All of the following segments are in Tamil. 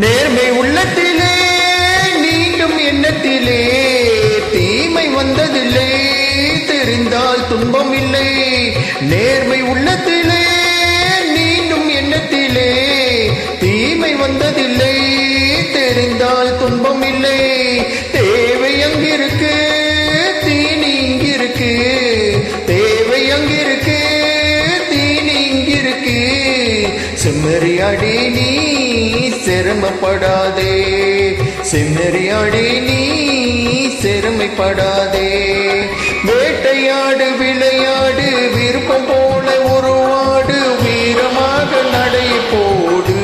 நேர்மை உள்ளத்திலே நீண்டும் எண்ணத்திலே தீமை வந்ததில்லை, தெரிந்தால் துன்பம் இல்லை. நேர்மை உள்ளத்திலே நீண்டும் எண்ணத்திலே தீமை வந்ததில்லை, தெரிந்தால் துன்பம் இல்லை. தேவை அங்கிருக்கு, தீனி இங்கிருக்கு. தேவை அங்கிருக்கு, தீனி இங்கிருக்கு. செம்மறியாடி நீ சிரமப்படாதே, செம்மறியாடி நீ சிரமைப்படாதே. வேட்டையாடு விளையாடு, விருப்பம் போல உருவாடு, வீரமாக நடை போடு.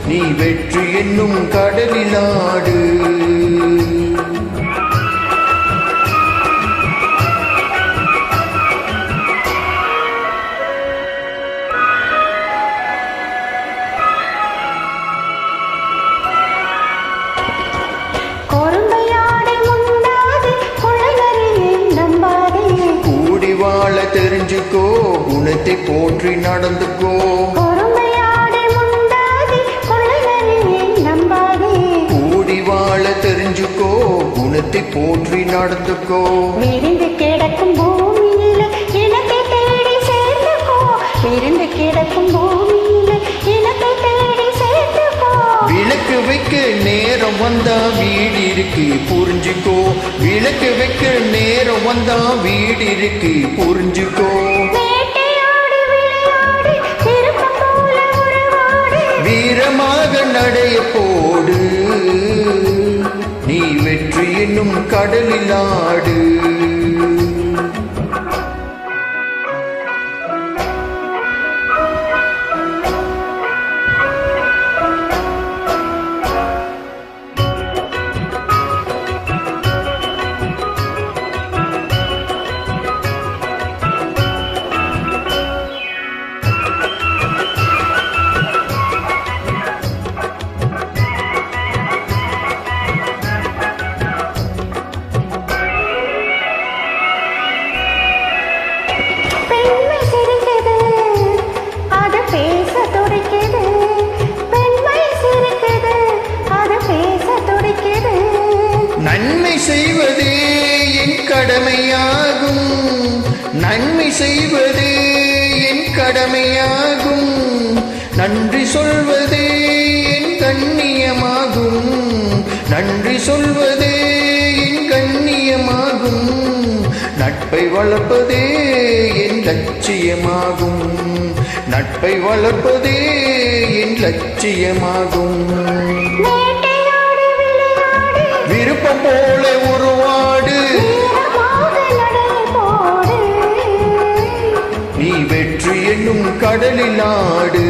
நீ வெற்றி என்னும் கடலிலாடு. தெரிஞ்சுக்கோ, குணத்தை போற்றி நடந்துக்கோ. கூடி வாழ தெரிஞ்சுக்கோ, குணத்தை போற்றி நடந்துக்கோ. விரிந்து கிடக்கும் பூமியில இனத்தை தேடி சேர்த்துக்கோ, விரிந்து கிடக்கும் பூமியில இனத்தை தேடி சேர்த்துக்கோ. விளக்கு வைக்க நேரம் வந்தா வீடு இருக்கு புரிஞ்சுக்கோ, விளக்கு வைக்க நேரம் வந்தா வீடு இருக்கு புரிஞ்சுக்கோ. வீரமாக நடைய போடு, நீ வெற்றி என்னும் கடலில் ஆடு. நன்மை செய்வதே என் கடமையாகும், நன்மை செய்வதே என் கடமையாகும். நன்றி சொல்வதே என் கண்ணியமாகும், நன்றி சொல்வதே என் கண்ணியமாகும். நட்பை வளர்ப்பதே என் லட்சியமாகும், நட்பை வளர்ப்பதே என் லட்சியமாகும். விருப்பம் போல உருவாடு, நீ வெற்றி என்னும் கடலில் ஆடு.